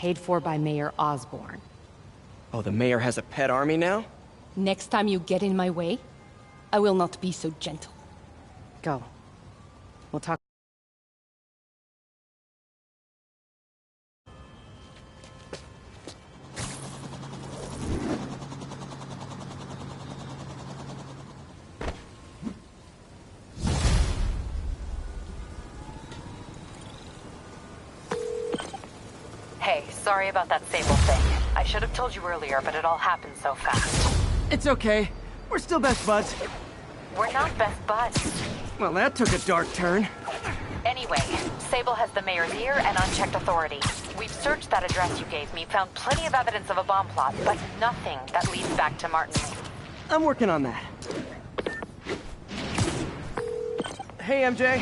paid for by Mayor Osborn. Oh, the mayor has a pet army now? Next time you get in my way, I will not be so gentle. Go. We'll talk. Hey, sorry about that Sable thing. I should have told you earlier, but it all happened so fast. It's okay. We're still best buds. We're not best buds. Well, that took a dark turn. Anyway, Sable has the mayor's ear and unchecked authority. We've searched that address you gave me, found plenty of evidence of a bomb plot, but nothing that leads back to Martin. I'm working on that. Hey, MJ.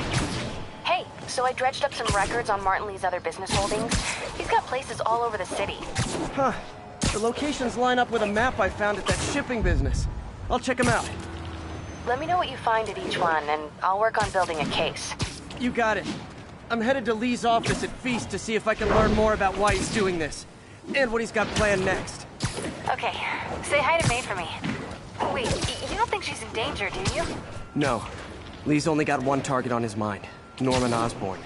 Hey, so I dredged up some records on Martin Lee's other business holdings. He's got places all over the city. Huh. The locations line up with a map I found at that shipping business. I'll check them out. Let me know what you find at each one, and I'll work on building a case. You got it. I'm headed to Lee's office at Feast to see if I can learn more about why he's doing this. And what he's got planned next. Okay, say hi to May for me. Wait, you don't think she's in danger, do you? No. Lee's only got one target on his mind. Norman Osborn.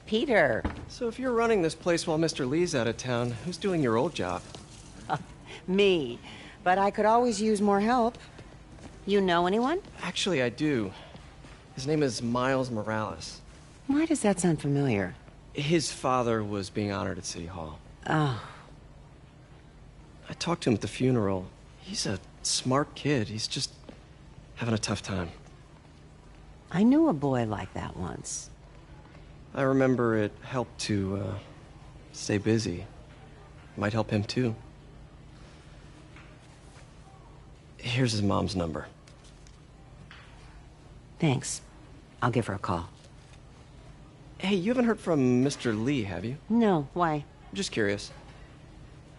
Peter. So if you're running this place while Mr. Lee's out of town, who's doing your old job? Me. But I could always use more help. You know anyone? Actually, I do. His name is Miles Morales. Why does that sound familiar? His father was being honored at City Hall. Oh. I talked to him at the funeral. He's a smart kid. He's just having a tough time. I knew a boy like that once. I remember it helped to, stay busy. Might help him, too. Here's his mom's number. Thanks. I'll give her a call. Hey, you haven't heard from Mr. Lee, have you? No, why? Just curious.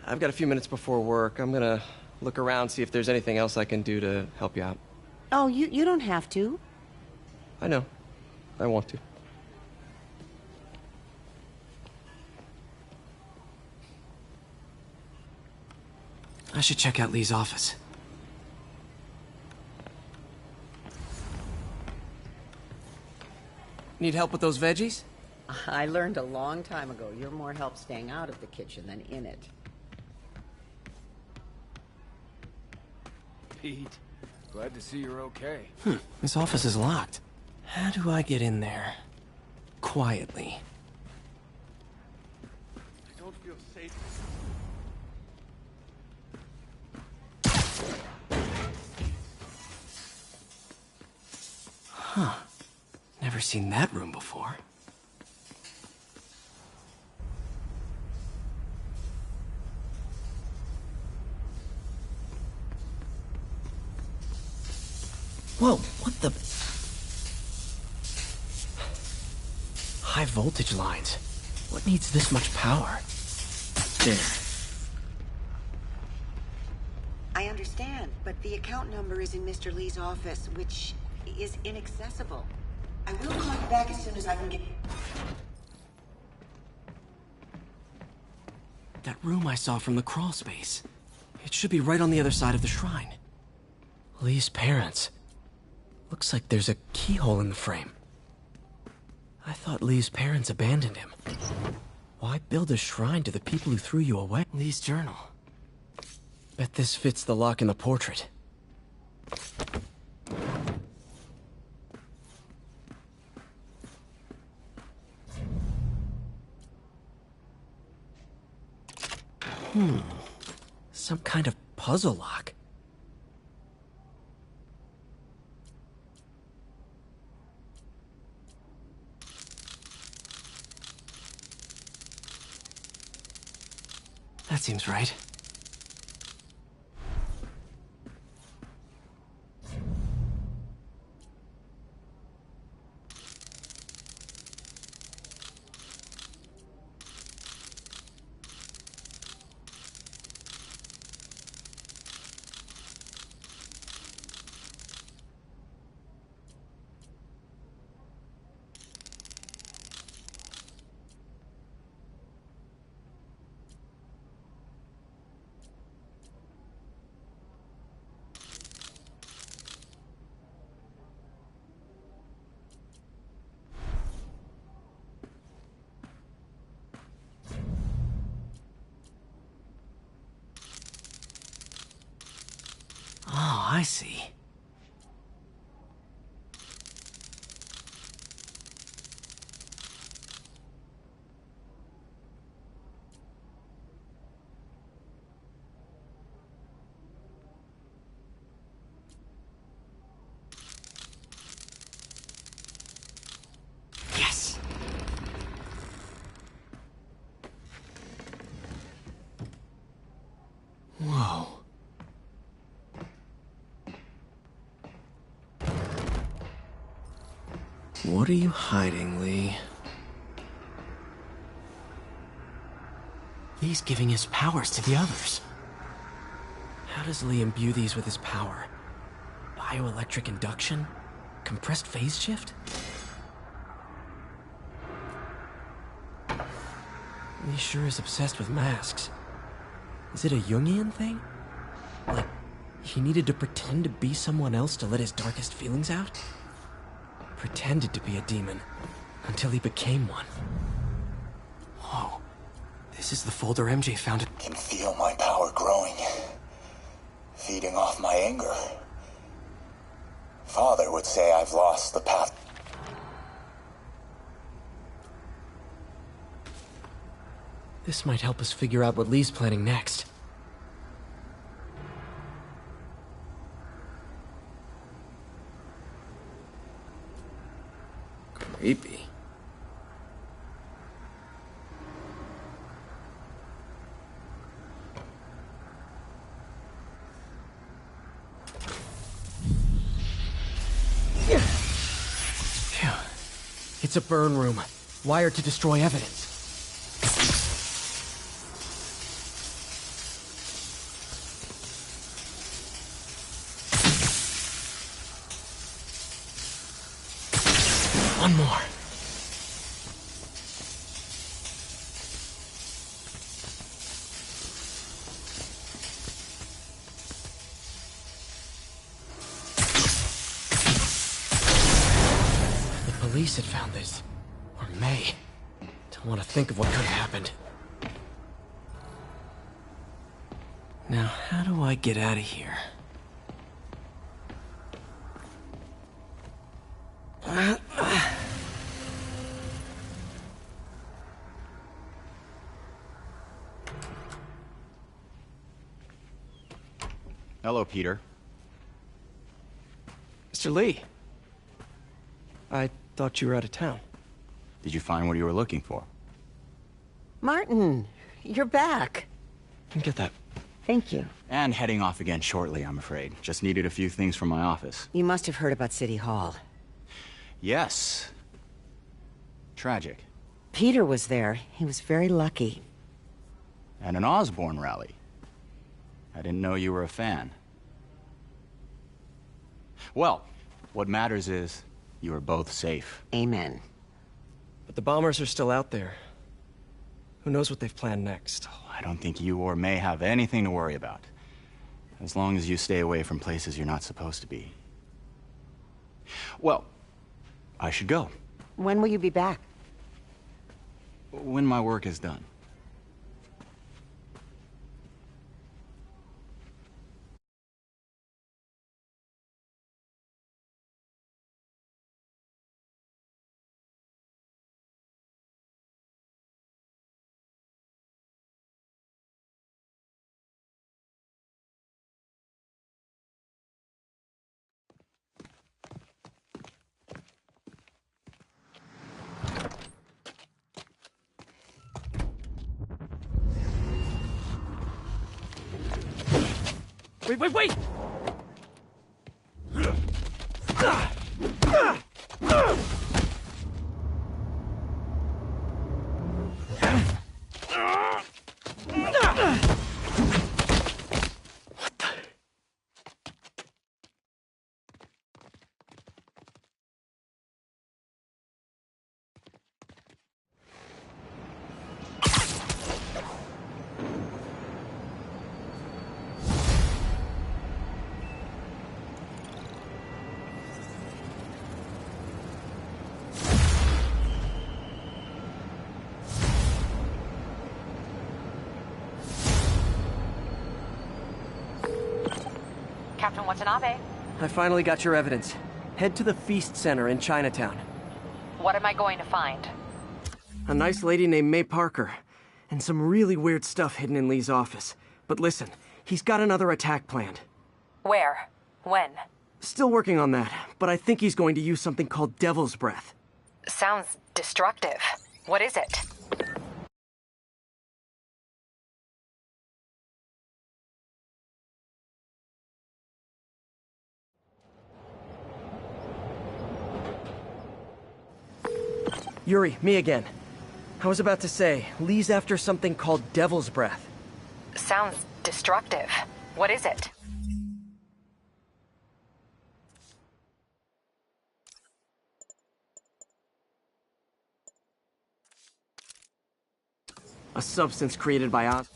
I've got a few minutes before work. I'm gonna look around, see if there's anything else I can do to help you out. Oh, you don't have to. I know. I want to. I should check out Lee's office. Need help with those veggies? I learned a long time ago you're more help staying out of the kitchen than in it. Pete, glad to see you're okay. This office is locked. How do I get in there? Quietly. I don't feel safe. Huh. Never seen that room before. Whoa, what the... High voltage lines. What needs this much power? There. I understand, but the account number is in Mr. Lee's office, which is inaccessible. I will call you back as soon as I can get... That room I saw from the crawl space. It should be right on the other side of the shrine. Lee's parents. Looks like there's a keyhole in the frame. I thought Lee's parents abandoned him. Why build a shrine to the people who threw you away? Lee's journal. Bet this fits the lock in the portrait. Some kind of puzzle lock. That seems right. Oh, I see. Yes! Whoa. What are you hiding, Lee? Lee's giving his powers to the others. How does Lee imbue these with his power? Bioelectric induction? Compressed phase shift? Lee sure is obsessed with masks. Is it a Jungian thing? Like, he needed to pretend to be someone else to let his darkest feelings out? Pretended to be a demon, until he became one. Whoa. This is the folder MJ found at... Can feel my power growing. Feeding off my anger. Father would say I've lost the path. This might help us figure out what Lee's planning next. Creepy. Phew. It's a burn room, wired to destroy evidence. One more. The police had found this. Or May. Don't want to think of what could have happened. Now, how do I get out of here? Hello, Peter. Mr. Lee. I thought you were out of town. Did you find what you were looking for? Martin, you're back. Can get that. Thank you. And heading off again shortly, I'm afraid. Just needed a few things from my office. You must have heard about City Hall. Yes. Tragic. Peter was there. He was very lucky. And an Osborn rally. I didn't know you were a fan. Well, what matters is you are both safe. Amen. But the bombers are still out there. Who knows what they've planned next? I don't think you or May have anything to worry about. As long as you stay away from places you're not supposed to be. Well, I should go. When will you be back? When my work is done. Wait! Captain Watanabe, I finally got your evidence. Head to the Feast Center in Chinatown. what am I going to find? A nice lady named May Parker, and some really weird stuff hidden in Lee's office. But listen, he's got another attack planned. Where? When? Still working on that, but I think he's going to use something called Devil's Breath. Sounds destructive. What is it? Yuri, me again. I was about to say, Lee's after something called Devil's Breath. Sounds destructive. What is it? A substance created by Oz.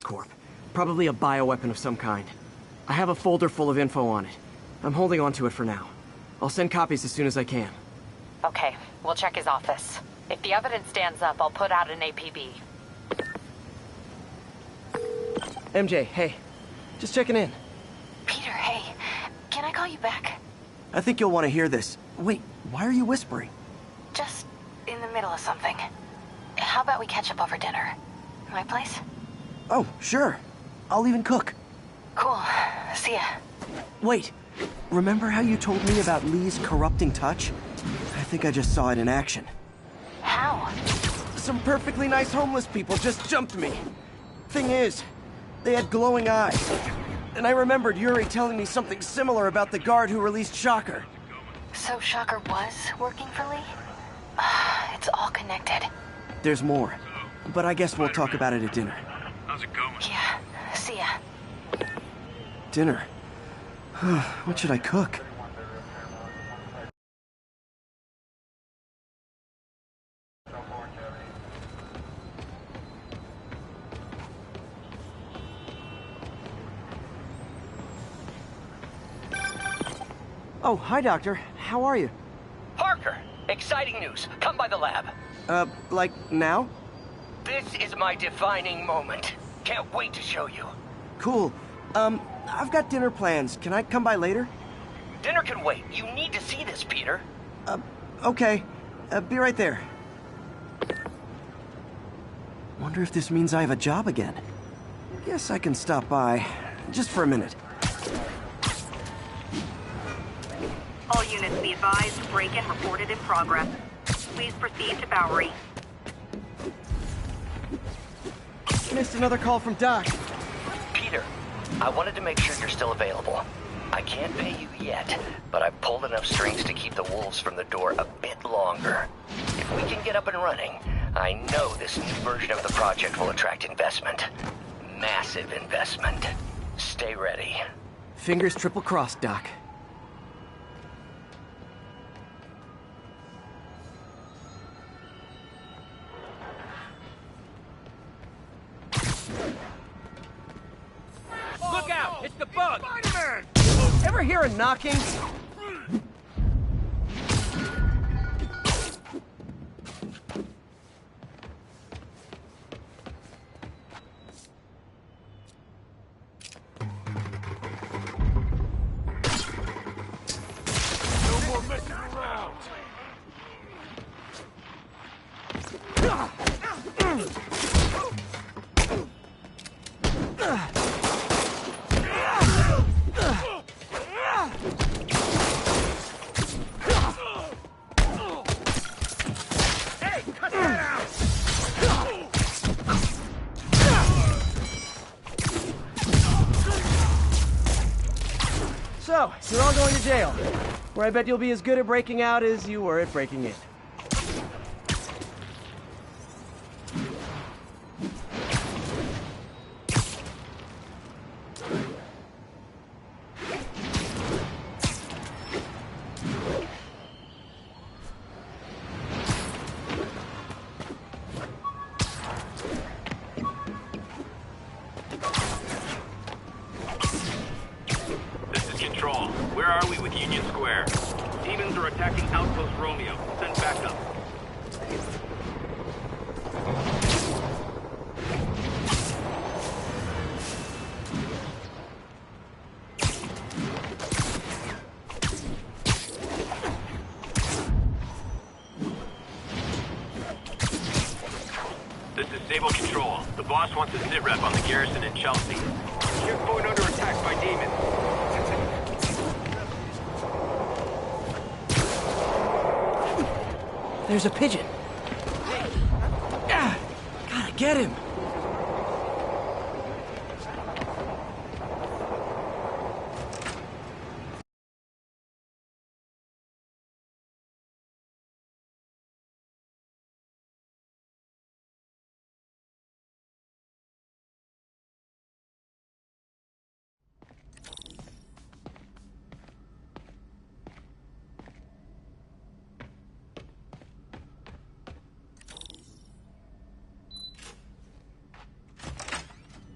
Corp. Probably a bioweapon of some kind. I have a folder full of info on it. I'm holding on to it for now. I'll send copies as soon as I can. Okay, we'll check his office. If the evidence stands up, I'll put out an APB. MJ, hey. Just checking in. Peter, hey. Can I call you back? I think you'll want to hear this. Wait, why are you whispering? Just in the middle of something. How about we catch up over dinner? My place? Oh, sure. I'll even cook. Cool. See ya. Wait, remember how you told me about Lee's corrupting touch? I think I just saw it in action. How? Some perfectly nice homeless people just jumped me. Thing is, they had glowing eyes. And I remembered Yuri telling me something similar about the guard who released Shocker. So Shocker was working for Lee? It's all connected. There's more, but I guess we'll talk about it at dinner. How's it going? Yeah. See ya. Dinner? What should I cook? Oh, hi, Doctor. How are you? Parker, exciting news. Come by the lab. Like now? This is my defining moment. Can't wait to show you. Cool. I've got dinner plans. Can I come by later? Dinner can wait. You need to see this, Peter. Okay. Be right there. Wonder if this means I have a job again. Guess I can stop by. Just for a minute. All units be advised, break-in reported in progress. Please proceed to Bowery. Missed another call from Doc. Peter, I wanted to make sure you're still available. I can't pay you yet, but I've pulled enough strings to keep the wolves from the door a bit longer. If we can get up and running, I know this new version of the project will attract investment. Massive investment. Stay ready. Fingers triple crossed, Doc. Look out! It's the bug! Spider-Man! Ever hear a knocking? No more messing around. So, you're all going to jail, where I bet you'll be as good at breaking out as you were at breaking in. Control, where are we with Union Square? Demons are attacking Outpost Romeo. Send backup. This is Sable Control. The boss wants a sit rep on the garrison in Chelsea. Ship's going under attack by demons. There's a pigeon. Gotta get him.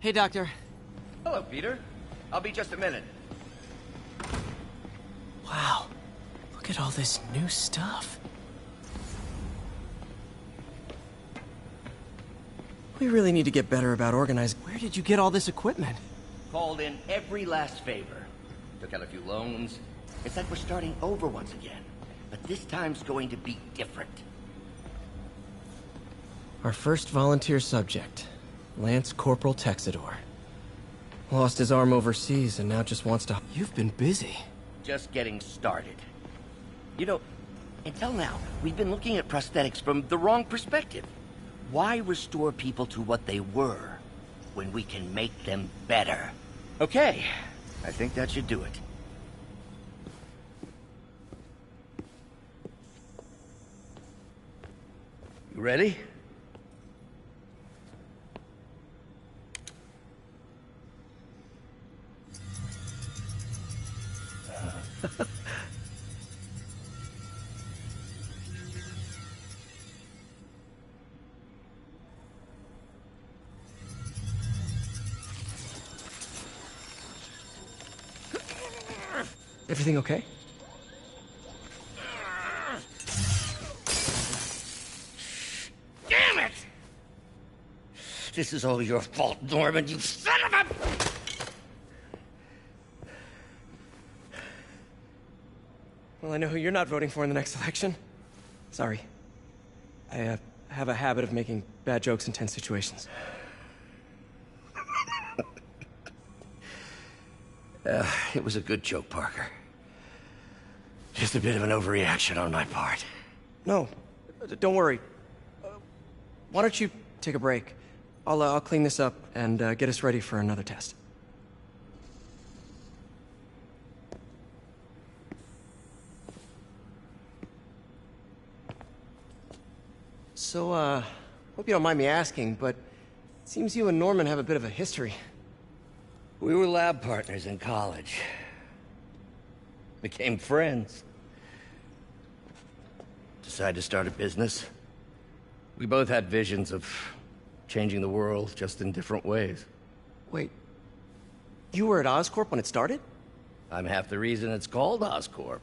Hey, Doctor. Hello, Peter. I'll be just a minute. Wow. Look at all this new stuff. We really need to get better about organizing. Where did you get all this equipment? Called in every last favor. Took out a few loans. It's like we're starting over once again. But this time's going to be different. Our first volunteer subject, Lance Corporal Texidor. Lost his arm overseas and now just wants to... You've been busy. Just getting started. You know, until now, we've been looking at prosthetics from the wrong perspective. Why restore people to what they were when we can make them better? Okay, I think that should do it. You ready? Everything okay? Damn it! This is all your fault, Norman, you son of a... Well, I know who you're not voting for in the next election. Sorry. I have a habit of making bad jokes in tense situations. It was a good joke, Parker. Just a bit of an overreaction on my part. No, Don't worry. Why don't you take a break? I'll clean this up and get us ready for another test. So, hope you don't mind me asking, but it seems you and Norman have a bit of a history. We were lab partners in college. Became friends. Decided to start a business. We both had visions of changing the world, just in different ways. Wait, you were at Oscorp when it started? I'm half the reason it's called Oscorp.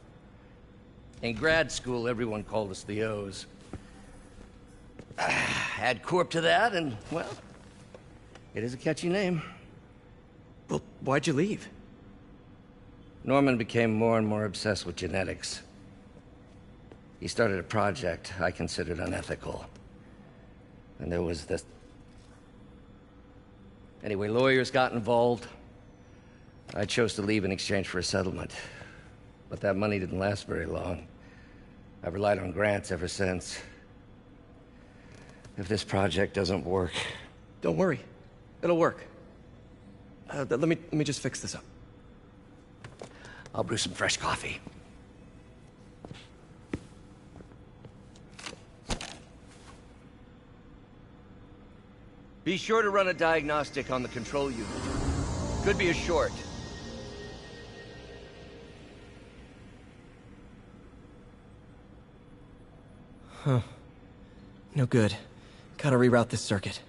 In grad school, everyone called us the O's. Add Corp to that, and, well, it is a catchy name. Well, why'd you leave? Norman became more and more obsessed with genetics. He started a project I considered unethical. And there was this... Anyway, lawyers got involved. I chose to leave in exchange for a settlement. But that money didn't last very long. I've relied on grants ever since. If this project doesn't work... Don't worry. It'll work. Let me just fix this up. I'll brew some fresh coffee. Be sure to run a diagnostic on the control unit. Could be a short. Huh. No good. Gotta reroute this circuit.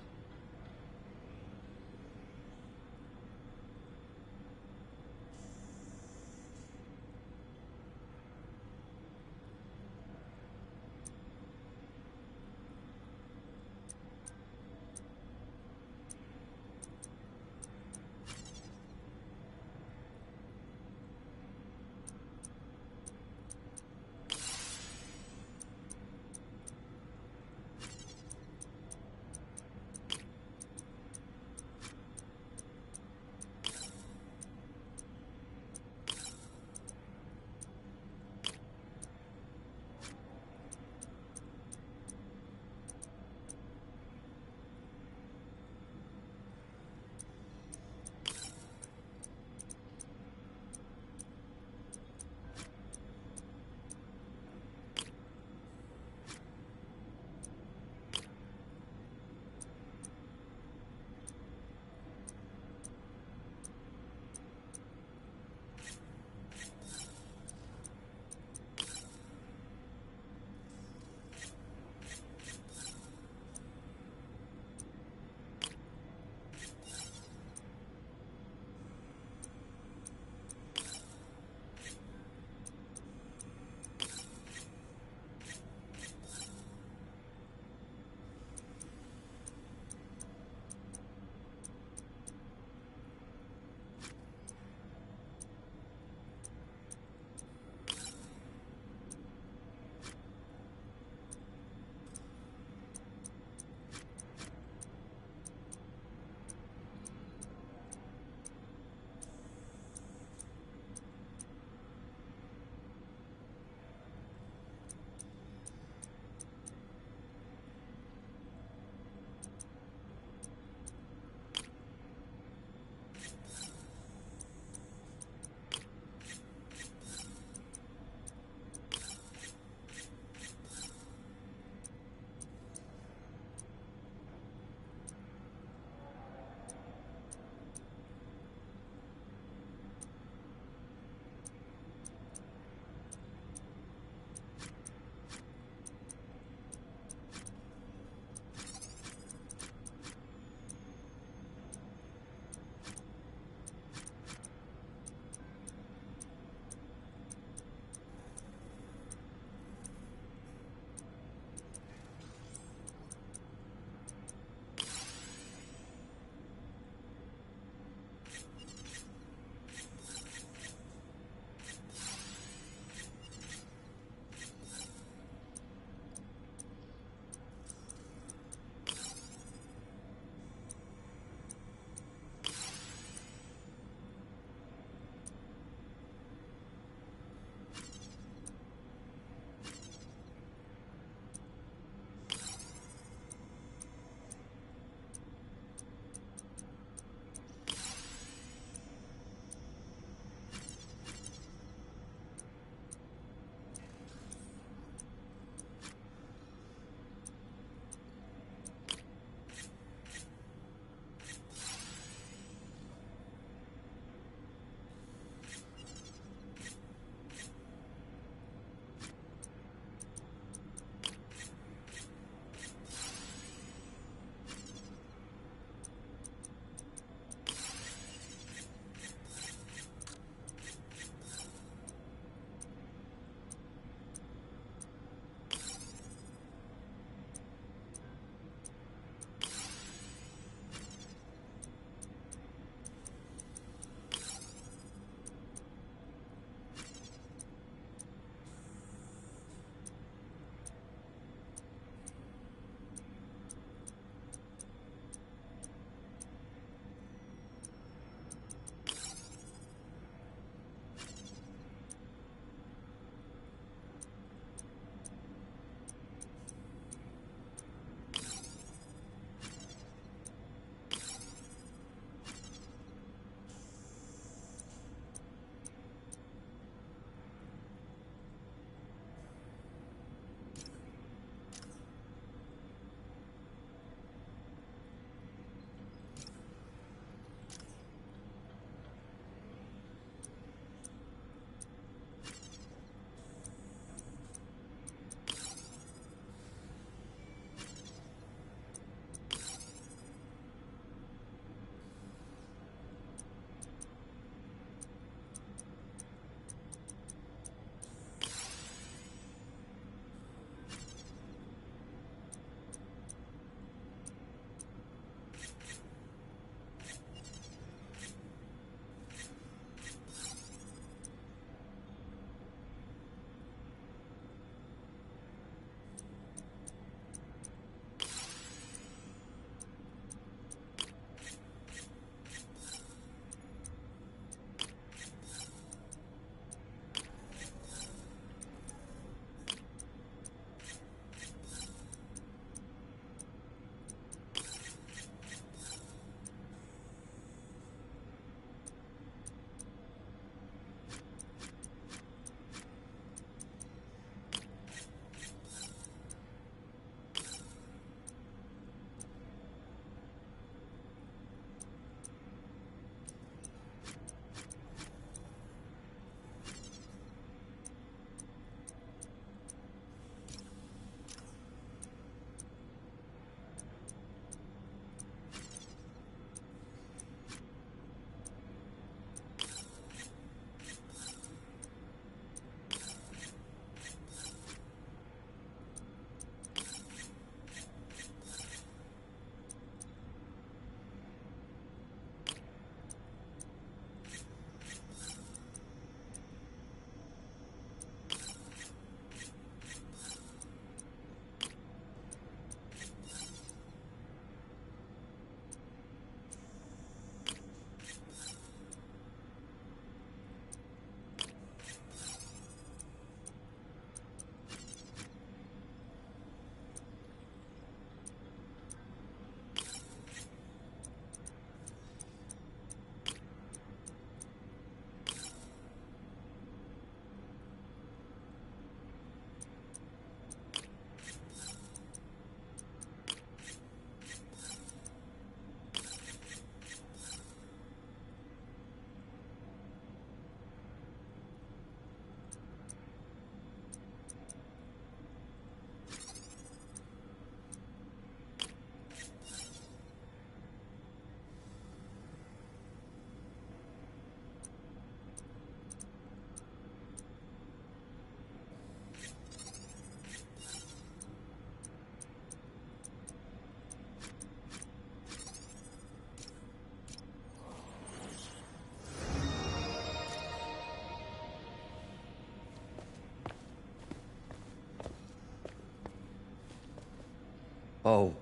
Oh,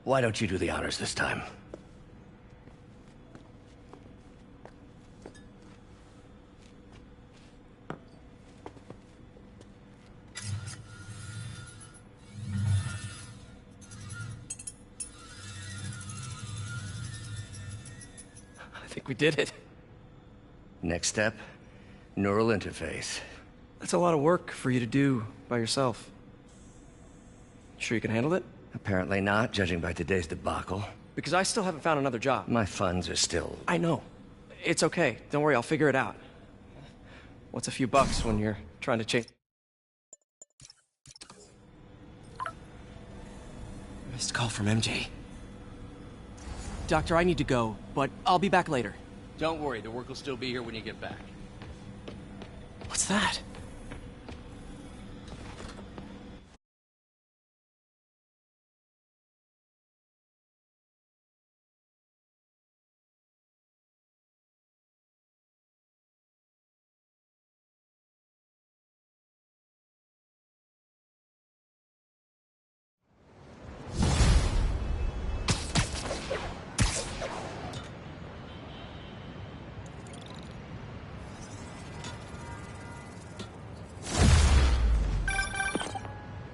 why don't you do the honors this time? I think we did it. Next step, neural interface. That's a lot of work for you to do by yourself. Sure you can handle it? Apparently not, judging by today's debacle. Because I still haven't found another job. My funds are still... I know. It's okay. Don't worry, I'll figure it out. What's a few bucks when you're trying to chase... Missed call from MJ. Doctor, I need to go, but I'll be back later. Don't worry, the work will still be here when you get back. What's that?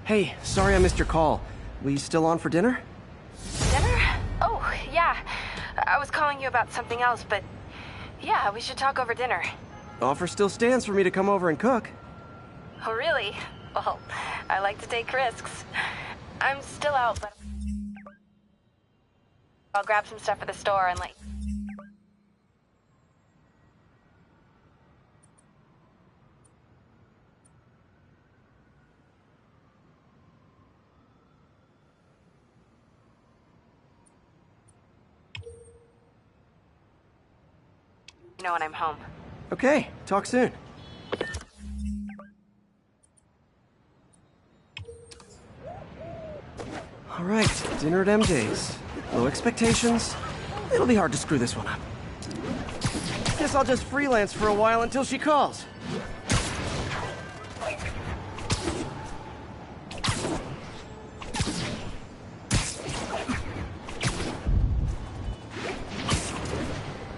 Hey, sorry I missed your call. We still on for dinner? Dinner? Oh, yeah. I was calling you about something else, but yeah, we should talk over dinner. Offer still stands for me to come over and cook. Oh, really? Well, I like to take risks. I'm still out, but I'll grab some stuff at the store and let you... know when I'm home. Okay, talk soon. All right, dinner at MJ's. Low expectations. It'll be hard to screw this one up. Guess I'll just freelance for a while until she calls.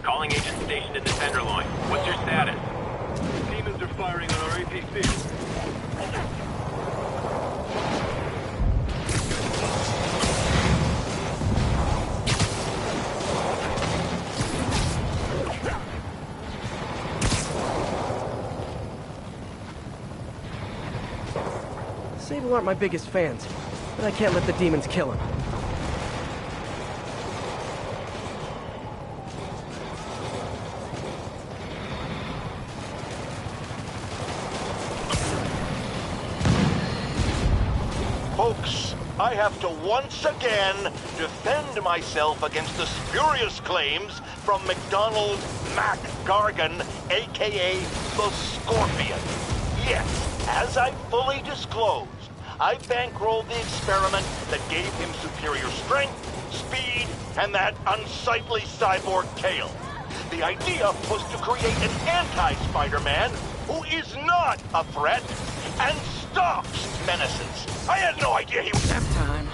Calling agent stationed in the Tenderloin. What's your status? Demons are firing on our APC. Sable aren't my biggest fans, but I can't let the demons kill him. Folks, I have to once again defend myself against the spurious claims from McDonald Mac Gargan, aka the Scorpion. Yes, as I fully disclosed, I bankrolled the experiment that gave him superior strength, speed, and that unsightly cyborg tail. The idea was to create an anti-Spider-Man who is not a threat and stops menaces. I had no idea he was... Nap time.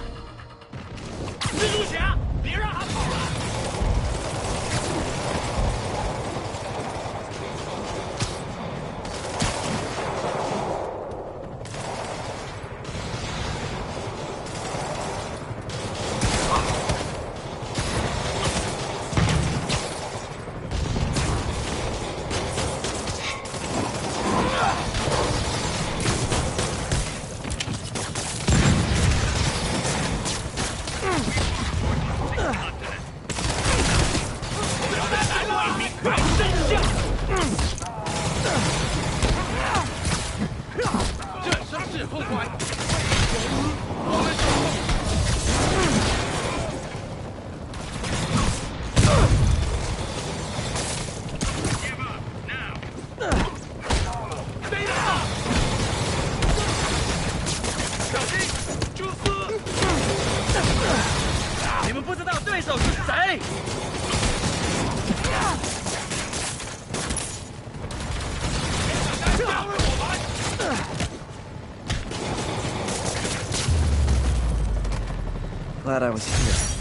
glad I was here.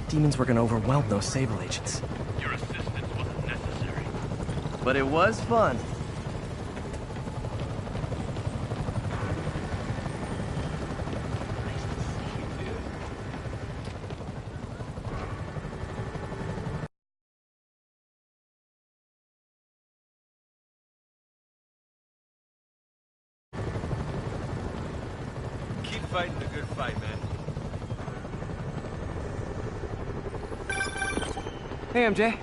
Demons were gonna overwhelm those Sable agents. Your assistance wasn't necessary. But it was fun. Keep fighting the good fight, man. Hey, MJ.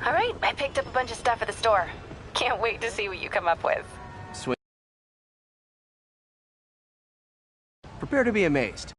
All right, I picked up a bunch of stuff at the store. Can't wait to see what you come up with. Sweet. Prepare to be amazed.